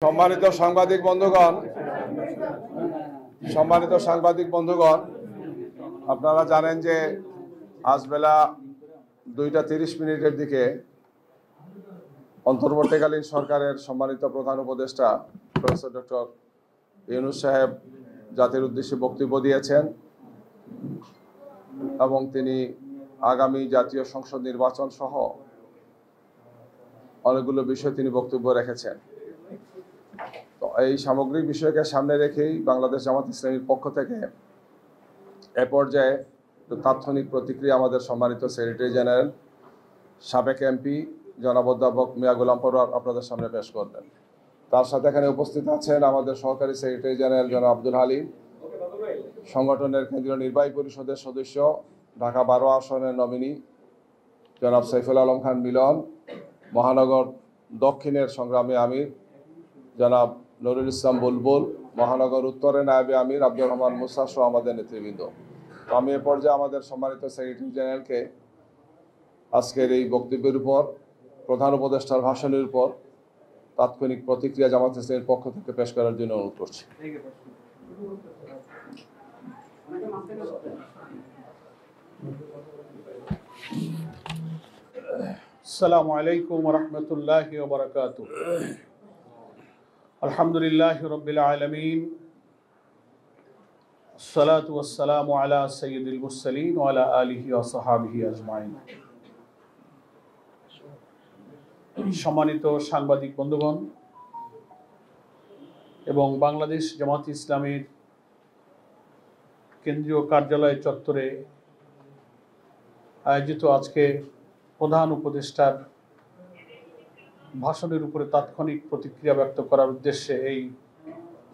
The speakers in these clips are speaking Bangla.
সম্মানিত সাংবাদিক বন্ধুগণ, আপনারা জানেন যে আজ বেলা 2:30 দিকে অন্তর্বর্তীকালীন সরকারের সম্মানিত প্রধান উপদেষ্টা প্রফেসর ডক্টর ইউনূস সাহেব জাতির উদ্দেশ্যে বক্তব্য দিয়েছেন এবং তিনি আগামী জাতীয় সংসদ নির্বাচন সহ অনেকগুলো বিষয় তিনি বক্তব্য রেখেছেন। তো এই সামগ্রিক বিষয়কে সামনে রেখেই বাংলাদেশ জামাত ইসলামীর পক্ষ থেকে এ পর্যায়ে তাৎক্ষণিক প্রতিক্রিয়া আমাদের সম্মানিত সেক্রেটারি জেনারেল সাবেক এমপি জনাব অধ্যাপক মিয়া গোলাম পরোয়ার আপনাদের সামনে পেশ করবেন। তার সাথে এখানে উপস্থিত আছেন আমাদের সহকারী সেক্রেটারি জেনারেল জনাব আব্দুল হালিম, সংগঠনের কেন্দ্রীয় নির্বাহী পরিষদের সদস্য, ঢাকা 12 আসনের নমিনি জনাব সাইফুল আলম খান মিলন, মহানগর দক্ষিণের সংগ্রামী আমির জনাব নুরুল ইসলাম বুলবুল, মহানগর উত্তরের নায়েবে আমির আব্দুর রহমান মুসা সহ আমাদের নেতৃবৃন্দ। তো আমি এ পর্যায়ে আমাদের সম্মানিত সেক্রেটারি জেনারেলকে আজকের এই বক্তব্যের উপর, প্রধান উপদেষ্টার ভাষণের উপর তাৎক্ষণিক প্রতিক্রিয়া জামাত ইসলামীর পক্ষ থেকে পেশ করার জন্য অনুরোধ করছি। আসসালামু আলাইকুম ওয়া রাহমাতুল্লাহি ওয়া বারাকাতুহু। আলহামদুলিল্লাহি রাব্বিল আলামিন, আসসালাতু ওয়াসসালামু আলা সাইয়্যিদিল মুরসালিন ওয়া আলা আলিহি ওয়া সাহবিহি আজমাইন। সম্মানিত সাংবাদিক বন্ধুগণ এবং বাংলাদেশ জামাত ইসলামীর কেন্দ্রীয় কার্যালয় চত্বরে আয়োজিত আজকে প্রধান উপদেষ্টার ভাষণের উপরে তাৎক্ষণিক প্রতিক্রিয়া ব্যক্ত করার উদ্দেশ্যে এই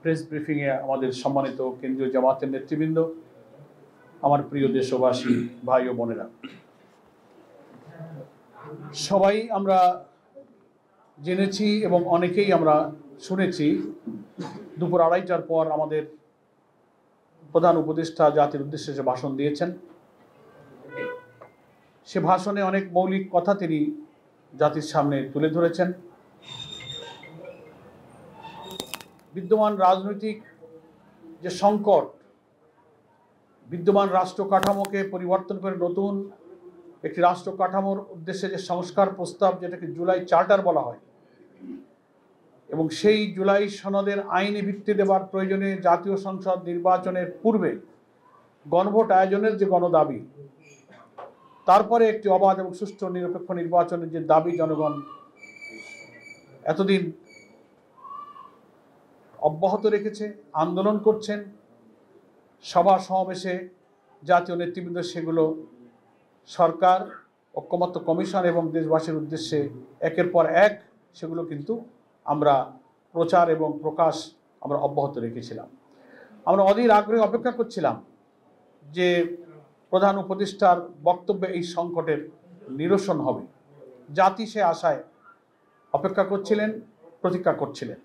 প্রেস ব্রিফিংয়ে আমাদের সম্মানিত কেন্দ্রীয় জামাতের নেতৃবৃন্দ, আমার প্রিয় দেশবাসী ভাই ও বোনেরা, সবাই আমরা জেনেছি এবং অনেকেই আমরা শুনেছি দুপুর 2:30টার পর আমাদের প্রধান উপদেষ্টা জাতির উদ্দেশ্যে যে ভাষণ দিয়েছেন, সে ভাষণে অনেক মৌলিক কথা তিনি জাতির সামনে তুলে ধরেছেন। বিদ্যমান রাজনৈতিক যে সংকট, বিদ্যমান রাষ্ট্র কাঠামোকে পরিবর্তন করে নতুন একটি রাষ্ট্র কাঠামোর উদ্দেশ্যে যে সংস্কার প্রস্তাব, যেটাকে জুলাই চার্টার বলা হয়, এবং সেই জুলাই সনদের আইনি ভিত্তি দেওয়ার প্রয়োজনে জাতীয় সংসদ নির্বাচনের পূর্বে গণভোট আয়োজনের যে গণদাবি, তারপরে একটি অবাধ এবং সুষ্ঠু নিরপেক্ষ নির্বাচনের যে দাবি জনগণ এতদিন অব্যাহত রেখেছে, আন্দোলন করছেন, সভা সমাবেশে জাতীয় নেতৃবৃন্দ সেগুলো সরকার, ঐকমত্য কমিশন এবং দেশবাসীর উদ্দেশ্যে একের পর এক সেগুলো কিন্তু আমরা প্রচার এবং প্রকাশ আমরা অব্যাহত রেখেছিলাম। আমরা অধীর আগ্রহে অপেক্ষা করছিলাম যে প্রধান উপদেষ্টার বক্তব্যে এই সংকটের নিরসন হবে। জাতি সে আশায় অপেক্ষা করছিলেন, প্রতীক্ষা করছিলেন।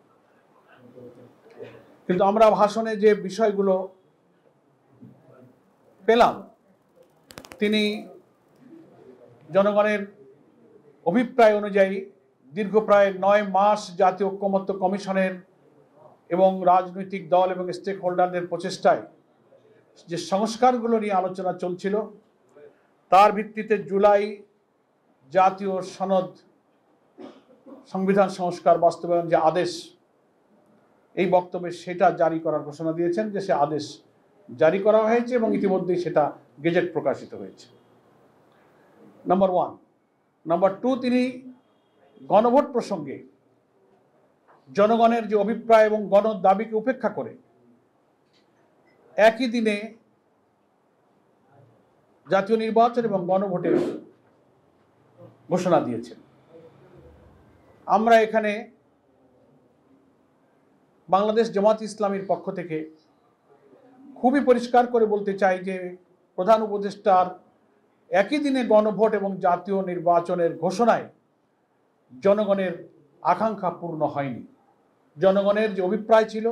কিন্তু আমরা ভাষণে যে বিষয়গুলো পেলাম, তিনি জনগণের অভিপ্রায় অনুযায়ী দীর্ঘ প্রায় 9 মাস জাতীয় ঐকমত্য কমিশনের এবং রাজনৈতিক দল এবং স্টেক হোল্ডারদের প্রচেষ্টায় যে সংস্কারগুলো নিয়ে আলোচনা চলছিল, তার ভিত্তিতে জুলাই জাতীয় সনদ সংবিধান সংস্কার বাস্তবায়ন যে আদেশ, এই বক্তব্যে সেটা জারি করার ঘোষণা দিয়েছেন যে সে আদেশ জারি করা হয়েছে এবং ইতিমধ্যেই সেটা গেজেট প্রকাশিত হয়েছে। নাম্বার 1। নাম্বার 2, তিনি গণভোট প্রসঙ্গে জনগণের যে অভিপ্রায় এবং গণ দাবিকে উপেক্ষা করে একই দিনে জাতীয় নির্বাচন এবং গণভোটের ঘোষণা দিয়েছেন। আমরা এখানে বাংলাদেশ জামাত ইসলামীর পক্ষ থেকে খুবই পরিষ্কার করে বলতে চাই যে প্রধান উপদেষ্টার একই দিনে গণভোট এবং জাতীয় নির্বাচনের ঘোষণায় জনগণের আকাঙ্ক্ষা পূর্ণ হয়নি। জনগণের যে অভিপ্রায় ছিল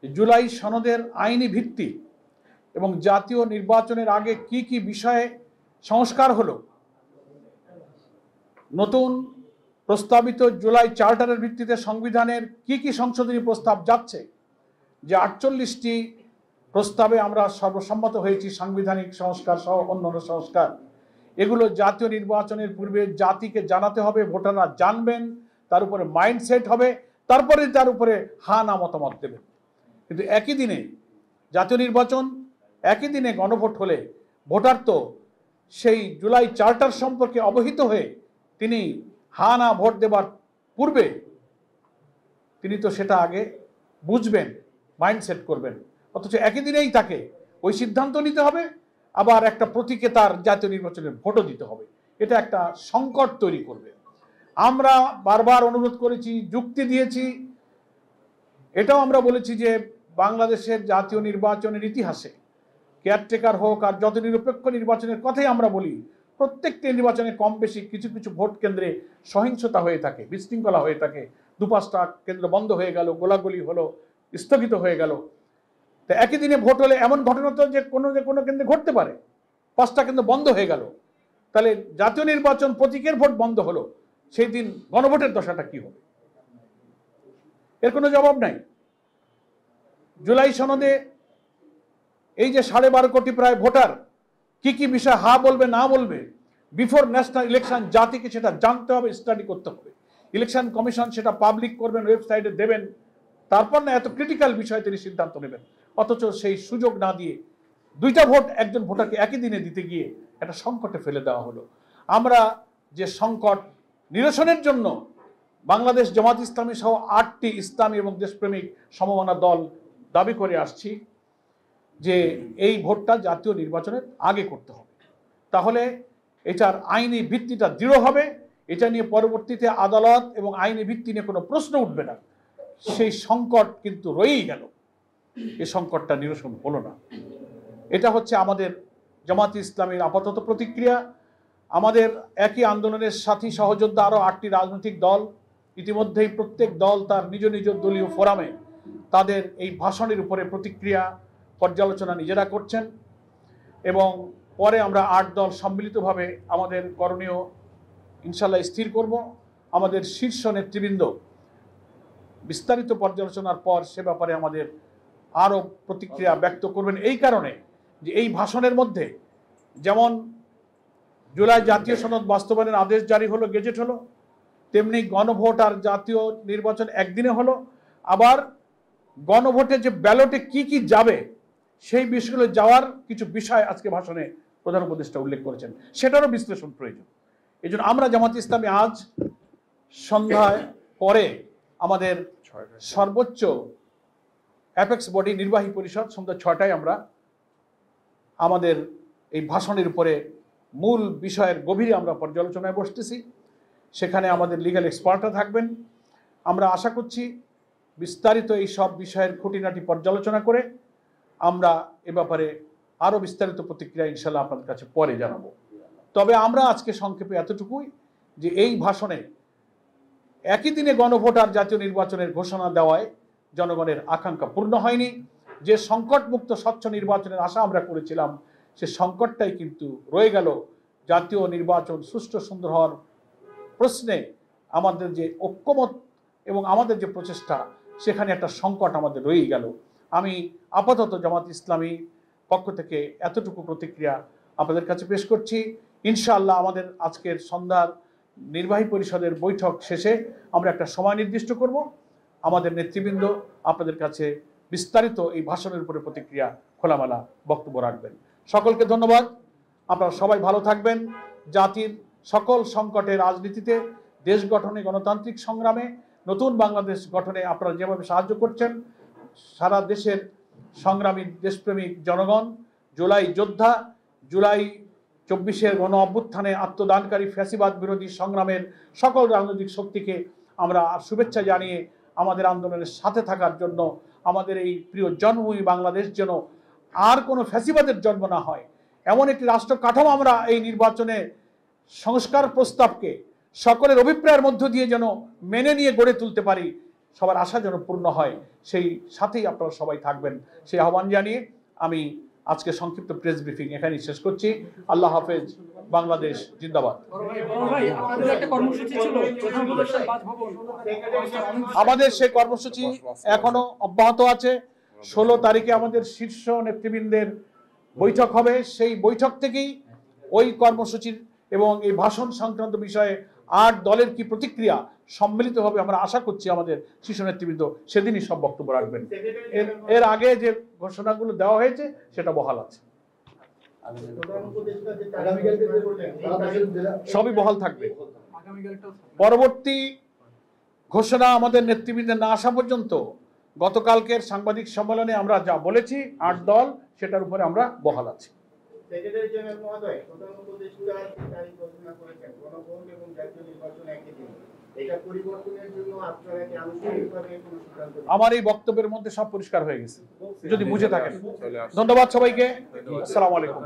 জুলাই সনদের আইনি ভিত্তি এবং জাতীয় নির্বাচনের আগে কি কি বিষয়ে সংস্কার হলো, নতুন প্রস্তাবিত জুলাই চার্টারের ভিত্তিতে সংবিধানের কি সংশোধনী প্রস্তাব যাচ্ছে, যে 48টি প্রস্তাবে আমরা সর্বসম্মত হয়েছি, সাংবিধানিক সংস্কার সহ অন্যান্য সংস্কার, এগুলো জাতীয় নির্বাচনের পূর্বে জাতিকে জানাতে হবে, ভোটাররা জানবেন, তার উপরে মাইন্ডসেট হবে, তারপরে তার উপরে হা না মতামত দেবেন। কিন্তু একই দিনে জাতীয় নির্বাচন, একই দিনে গণভোট হলে ভোটার তো সেই জুলাই চার্টার সম্পর্কে অবহিত হয়ে তিনি হা না ভোট দেবার পূর্বে তিনি তো সেটা আগে বুঝবেন, মাইন্ডসেট করবেন, অথচ একই দিনেই তাকে ওই সিদ্ধান্ত নিতে হবে, আবার একটা প্রতীকে তার জাতীয় নির্বাচনের ভোটও দিতে হবে। এটা একটা সংকট তৈরি করবে। আমরা বারবার অনুরোধ করেছি, যুক্তি দিয়েছি, এটাও আমরা বলেছি যে বাংলাদেশের জাতীয় নির্বাচনের ইতিহাসে কেয়ারটেকার হোক আর যত নিরপেক্ষ নির্বাচনের কথাই আমরা বলি, প্রত্যেকটি নির্বাচনে কম বেশি কিছু কিছু ভোট কেন্দ্রে সহিংসতা হয়ে থাকে, বিশৃঙ্খলা হয়ে থাকে, 2-5টা কেন্দ্র বন্ধ হয়ে গেল, গোলাগুলি হলো, স্থগিত হয়ে গেল। তো একই দিনে ভোট হলে এমন ঘটনা তো যে কোনো কেন্দ্রে ঘটতে পারে, 5টা কেন্দ্র বন্ধ হয়ে গেল, তাহলে জাতীয় নির্বাচন প্রতীকের ভোট বন্ধ হলো, সেই দিন গণভোটের দশাটা কি হবে? এর কোনো জবাব নাই। জুলাই সনদে এই যে 12.5 কোটি প্রায় ভোটার কি বিষয় হা বলবে না বলবে, বিফোর ন্যাশনাল ইলেকশন জাতিকে সেটা জানতে হবে, স্টাডি করতে হবে। ইলেকশন কমিশন সেটা পাবলিক করবেন, ওয়েবসাইটে দেবেন, তারপর না এত ক্রিটিক্যাল বিষয়ে তিনি সিদ্ধান্ত নেবেন। অথচ সেই সুযোগ না দিয়ে 2টা ভোট একজন ভোটারকে একই দিনে দিতে গিয়ে একটা সংকটে ফেলে দেওয়া হলো। আমরা যে সংকট নিরসনের জন্য বাংলাদেশ জামাত ইসলামী সহ 8টি ইসলামী এবং দেশপ্রেমিক সমমনা দল দাবি করে আসছি যে এই ভোটটা জাতীয় নির্বাচনের আগে করতে হবে, তাহলে এটার আইনি ভিত্তিটা দৃঢ় হবে, এটা নিয়ে পরবর্তীতে আদালত এবং আইনি ভিত্তি নিয়ে কোনো প্রশ্ন উঠবে না। সেই সংকট কিন্তু রয়েই গেল, এই সংকটটা নিরসন হলো না। এটা হচ্ছে আমাদের জামাত ইসলামীর আপাতত প্রতিক্রিয়া। আমাদের একই আন্দোলনের সাথী সহযোদ্ধা আরও 8টি রাজনৈতিক দল ইতিমধ্যেই প্রত্যেক দল তার নিজ নিজ দলীয় ফোরামে তাদের এই ভাষণের উপরে প্রতিক্রিয়া পর্যালোচনা নিজেরা করছেন, এবং পরে আমরা 8 দল সম্মিলিতভাবে আমাদের করণীয় ইনশাল্লাহ স্থির করব। আমাদের শীর্ষ নেতৃবৃন্দ বিস্তারিত পর্যালোচনার পর সে ব্যাপারে আমাদের আরও প্রতিক্রিয়া ব্যক্ত করবেন, এই কারণে যে এই ভাষণের মধ্যে যেমন জুলাই জাতীয় সনদ বাস্তবায়নের আদেশ জারি হলো, গেজেট হলো, তেমনি গণভোট আর জাতীয় নির্বাচন একদিনে হলো, আবার গণভোটে যে ব্যালটে কি যাবে সেই বিষয়গুলো যাওয়ার কিছু বিষয় আজকে ভাষণে প্রধান উপদেষ্টা উল্লেখ করেছেন, সেটারও বিশ্লেষণ প্রয়োজন। এই জন্য আমরা জামাত ইসলামী আজ সন্ধ্যায় পরে আমাদের সর্বোচ্চ অ্যাপেক্স বডি নির্বাহী পরিষদ সন্ধ্যা 6টায় আমরা আমাদের এই ভাষণের উপরে মূল বিষয়ের গভীরে আমরা পর্যালোচনায় বসতেছি। সেখানে আমাদের লিগ্যাল এক্সপার্টরা থাকবেন। আমরা আশা করছি বিস্তারিত এই সব বিষয়ের খুঁটিনাটি পর্যালোচনা করে আমরা এ ব্যাপারে আরও বিস্তারিত প্রতিক্রিয়া ইনশাল্লাহ আপনাদের কাছে পরে জানাবো। তবে আমরা আজকে সংক্ষেপে এতটুকুই যে এই ভাষণে একই দিনে গণভোট আর জাতীয় নির্বাচনের ঘোষণা দেওয়ায় জনগণের আকাঙ্ক্ষা পূর্ণ হয়নি। যে সংকটমুক্ত স্বচ্ছ নির্বাচনের আশা আমরা করেছিলাম সে সংকটটাই কিন্তু রয়ে গেল। জাতীয় নির্বাচন সুষ্ঠু সুন্দর হওয়ার প্রশ্নে আমাদের যে ঐক্যমত এবং আমাদের যে প্রচেষ্টা, সেখানে একটা সংকট আমাদের রয়েই গেল। আমি আপাতত জামাত ইসলামী পক্ষ থেকে এতটুকু প্রতিক্রিয়া আপনাদের কাছে পেশ করছি। ইনশাআল্লাহ আমাদের আজকের সন্ধ্যার নির্বাহী পরিষদের বৈঠক শেষে আমরা একটা সময় নির্দিষ্ট করব, আমাদের নেতৃবৃন্দ আপনাদের কাছে বিস্তারিত এই ভাষণের উপরে প্রতিক্রিয়া খোলামেলা বক্তব্য রাখবেন। সকলকে ধন্যবাদ। আপনারা সবাই ভালো থাকবেন। জাতির সকল সংকটে, রাজনীতিতে, দেশ গঠনে, গণতান্ত্রিক সংগ্রামে, নতুন বাংলাদেশ গঠনে আপনারা যেভাবে সাহায্য করছেন, সারা দেশের সংগ্রামী দেশপ্রেমিক জনগণ, জুলাই যোদ্ধা, জুলাই 24-এর গণ অভ্যুত্থানে আত্মদানকারী ফ্যাসিবাদ বিরোধী সংগ্রামের সকল রাজনৈতিক শক্তিকে আমরা শুভেচ্ছা জানিয়ে আমাদের আন্দোলনের সাথে থাকার জন্য, আমাদের এই প্রিয় জন্মভূমি বাংলাদেশ যেন আর কোনো ফ্যাসিবাদের জন্ম না হয়, এমন একটি রাষ্ট্র কাঠামো আমরা এই নির্বাচনে সংস্কার প্রস্তাবকে সকলের অভিপ্রায়ের মধ্য দিয়ে যেন মেনে নিয়ে গড়ে তুলতে পারি, সবার আশা যেন পূর্ণ হয়, সেই সাথেই আপনারা সবাই থাকবেন, সেই আহ্বান জানিয়ে আমি আজকে সংক্ষিপ্ত প্রেস ব্রিফিং এখানেই শেষ করছি। আল্লাহ হাফেজ। বাংলাদেশ জিন্দাবাদ। আমাদের সেই কর্মসূচি এখনো অব্যাহত আছে। 16 তারিখে আমাদের শীর্ষ নেতৃবৃন্দের বৈঠক হবে। সেই বৈঠক থেকেই ওই কর্মসূচির এবং এই ভাষণ সংক্রান্ত বিষয়ে 8 দলের কি প্রতিক্রিয়া সম্মিলিতভাবে আমরা আশা করছি আমাদের শীর্ষ নেতৃবৃন্দ সেদিনই সব বক্তব্য রাখবেন। এর আগে যে ঘোষণাগুলো দেওয়া হয়েছে সেটা বহাল আছে, সবই বহাল থাকবে। পরবর্তী ঘোষণা আমাদের নেতৃবৃন্দের না আসা পর্যন্ত গতকালকের সাংবাদিক সম্মেলনে আমরা যা বলেছি 8 দল, সেটার উপরে আমরা বহাল আছি। সেক্রেটারি জেনারেল মহোদয়, প্রধান উপদেষ্টা তারিখ ঘোষণা করেছেন গণভোট এবং জাতীয় নির্বাচন একই দিন। এটা পরিবর্তনের জন্য আপনারা কি আনুষ্ঠানিকভাবে কোনো সিদ্ধান্ত? আমার এই বক্তব্যের মধ্যে সব পরিষ্কার হয়ে গেছে, যদি বুঝে থাকেন। ধন্যবাদ সবাইকে। আসসালামু আলাইকুম।